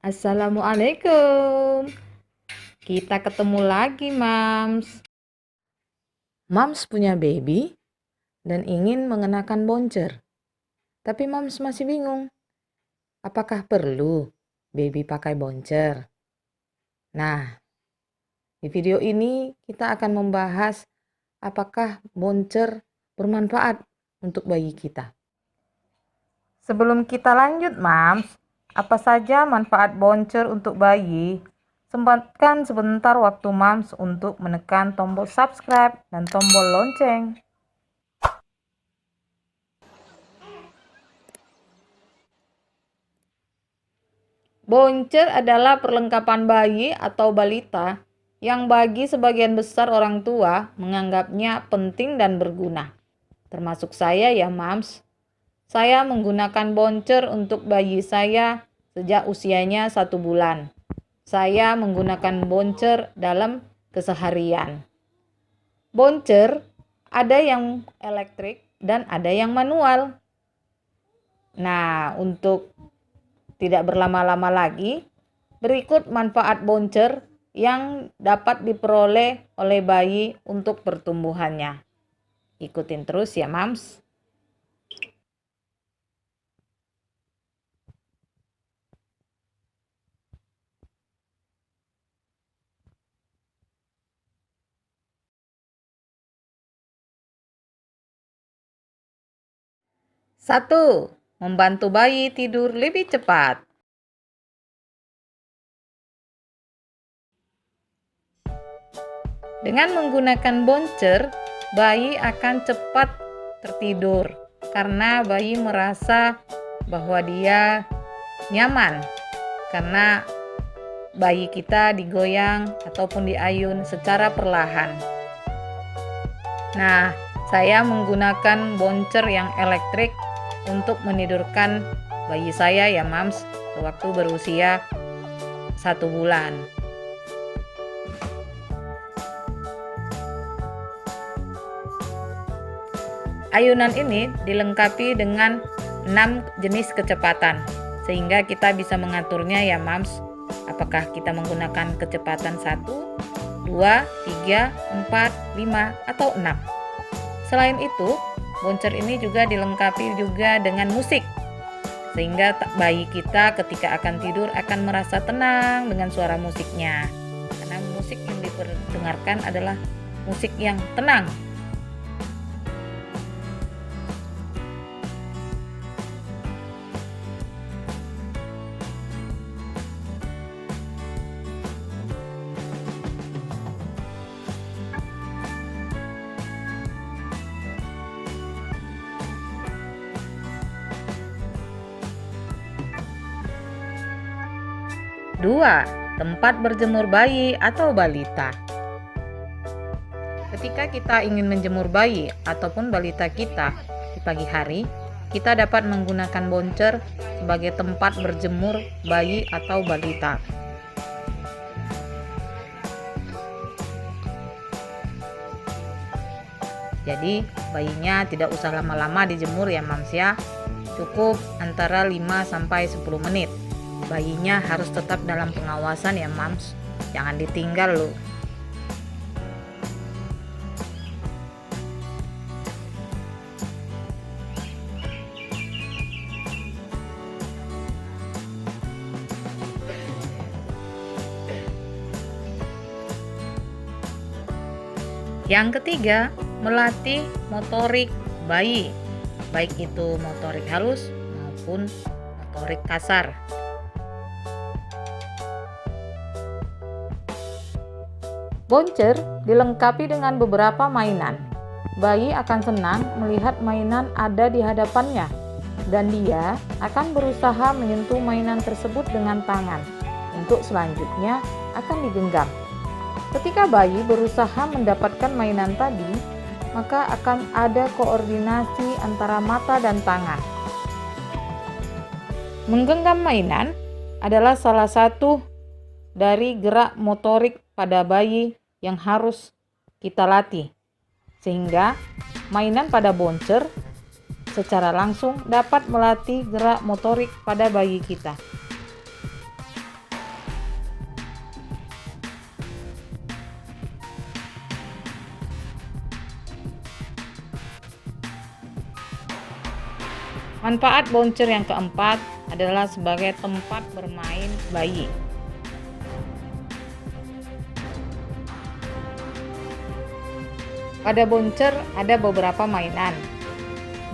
Assalamualaikum. Kita ketemu lagi, Mams. Mams punya baby dan ingin mengenakan boncer. Tapi Mams masih bingung. Apakah perlu baby pakai boncer? Nah, di video ini kita akan membahas apakah boncer bermanfaat untuk bayi kita. Sebelum kita lanjut, Mams, apa saja manfaat boncer untuk bayi? Sempatkan sebentar waktu Mams untuk menekan tombol subscribe dan tombol lonceng. Boncer adalah perlengkapan bayi atau balita yang bagi sebagian besar orang tua menganggapnya penting dan berguna. Termasuk saya ya, Mams. Saya menggunakan boncer untuk bayi saya sejak usianya 1 bulan. Saya menggunakan boncer dalam keseharian. Boncer ada yang elektrik dan ada yang manual. Nah, untuk tidak berlama-lama lagi, berikut manfaat boncer yang dapat diperoleh oleh bayi untuk pertumbuhannya. Ikutin terus ya, Mams. Satu, membantu bayi tidur lebih cepat. Dengan menggunakan boncer, bayi akan cepat tertidur karena bayi merasa bahwa dia nyaman karena bayi kita digoyang ataupun diayun secara perlahan. Nah, saya menggunakan boncer yang elektrik untuk menidurkan bayi saya ya, Mams, waktu berusia 1 bulan. Ayunan ini dilengkapi dengan 6 jenis kecepatan, sehingga kita bisa mengaturnya ya, Mams. Apakah kita menggunakan kecepatan 1, 2, 3, 4, 5, atau 6. Selain itu, boncer ini juga dilengkapi juga dengan musik, sehingga bayi kita ketika akan tidur akan merasa tenang dengan suara musiknya. Karena musik yang diperdengarkan adalah musik yang tenang. Dua, tempat berjemur bayi atau balita. Ketika kita ingin menjemur bayi ataupun balita kita di pagi hari, kita dapat menggunakan boncer sebagai tempat berjemur bayi atau balita. Jadi, bayinya tidak usah lama-lama dijemur ya, Mams ya. Cukup antara 5 sampai 10 menit. Bayinya harus tetap dalam pengawasan ya, Mams. Jangan ditinggal loh. Yang ketiga, melatih motorik bayi, baik itu motorik halus maupun motorik kasar. Boncer dilengkapi dengan beberapa mainan. Bayi akan senang melihat mainan ada di hadapannya, dan dia akan berusaha menyentuh mainan tersebut dengan tangan. Untuk selanjutnya akan digenggam. Ketika bayi berusaha mendapatkan mainan tadi, maka akan ada koordinasi antara mata dan tangan. Menggenggam mainan adalah salah satu dari gerak motorik pada bayi yang harus kita latih, sehingga mainan pada boncer secara langsung dapat melatih gerak motorik pada bayi kita. Manfaat bouncer yang keempat adalah sebagai tempat bermain bayi. Pada bouncer ada beberapa mainan,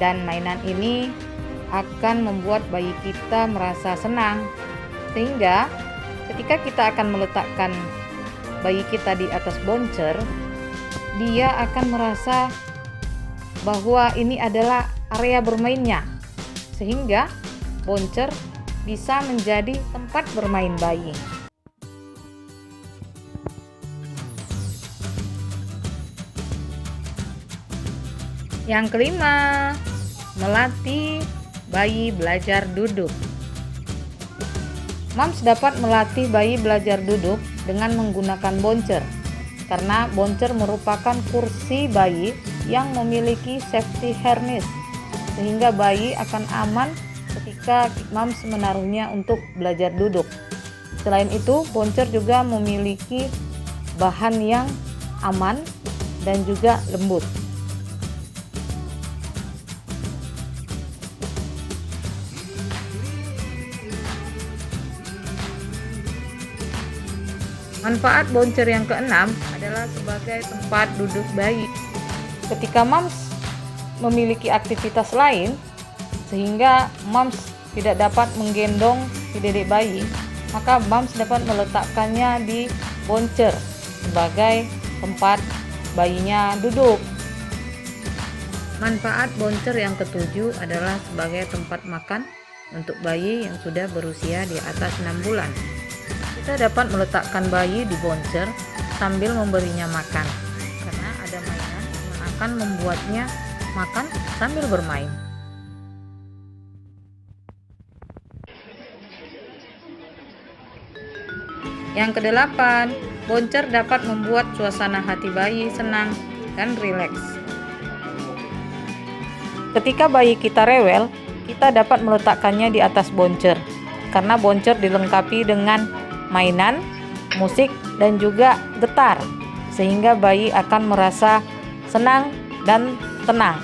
dan mainan ini akan membuat bayi kita merasa senang, sehingga ketika kita akan meletakkan bayi kita di atas bouncer, dia akan merasa bahwa ini adalah area bermainnya, sehingga bouncer bisa menjadi tempat bermain bayi. Yang kelima, melatih bayi belajar duduk. Moms dapat melatih bayi belajar duduk dengan menggunakan bouncer, karena bouncer merupakan kursi bayi yang memiliki safety harness, sehingga bayi akan aman ketika moms menaruhnya untuk belajar duduk. Selain itu, bouncer juga memiliki bahan yang aman dan juga lembut. Manfaat bouncer yang keenam adalah sebagai tempat duduk bayi. Ketika moms memiliki aktivitas lain, sehingga moms tidak dapat menggendong si dedek bayi, maka moms dapat meletakkannya di bouncer sebagai tempat bayinya duduk. Manfaat bouncer yang ketujuh adalah sebagai tempat makan untuk bayi yang sudah berusia di atas 6 bulan. Kita dapat meletakkan bayi di bouncer sambil memberinya makan, karena ada mainan yang akan membuatnya makan sambil bermain. Yang kedelapan, bouncer dapat membuat suasana hati bayi senang dan rileks. Ketika bayi kita rewel, kita dapat meletakkannya di atas bouncer, karena bouncer dilengkapi dengan mainan, musik, dan juga getar, sehingga bayi akan merasa senang dan tenang.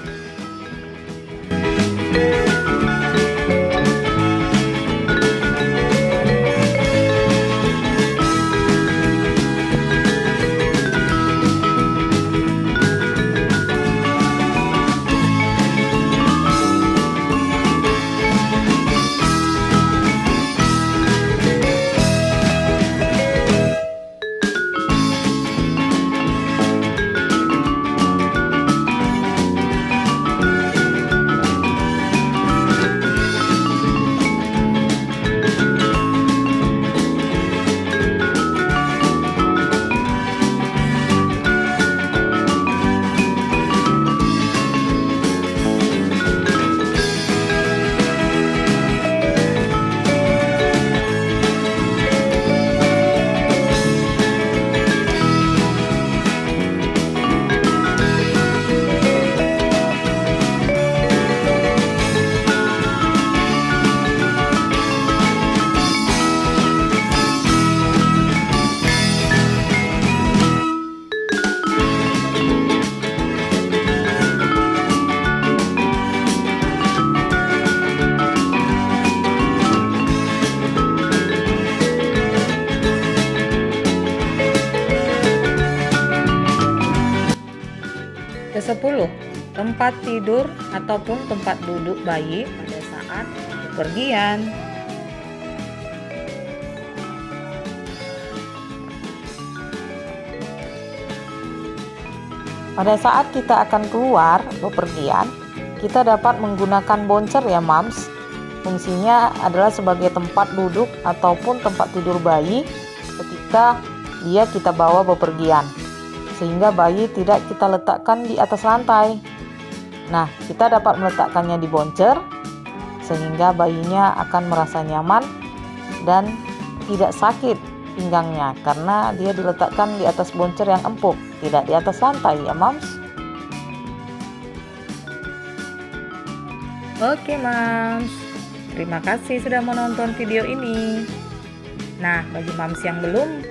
Ke-10, tempat tidur ataupun tempat duduk bayi pada saat bepergian. Pada saat kita akan keluar bepergian, kita dapat menggunakan bouncer ya moms. Fungsinya adalah sebagai tempat duduk ataupun tempat tidur bayi ketika kita bawa bepergian, sehingga bayi tidak kita letakkan di atas lantai. Nah, kita dapat meletakkannya di bouncer sehingga bayinya akan merasa nyaman dan tidak sakit pinggangnya, karena dia diletakkan di atas bouncer yang empuk, tidak di atas lantai ya moms. Oke moms, terima kasih sudah menonton video ini. Nah, bagi moms yang belum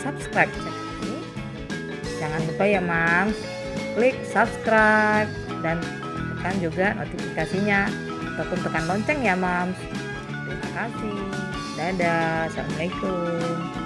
subscribe channel ini, jangan lupa ya moms, klik subscribe dan tekan juga notifikasinya ataupun tekan lonceng ya Mams. Terima kasih. Dadah. Assalamualaikum.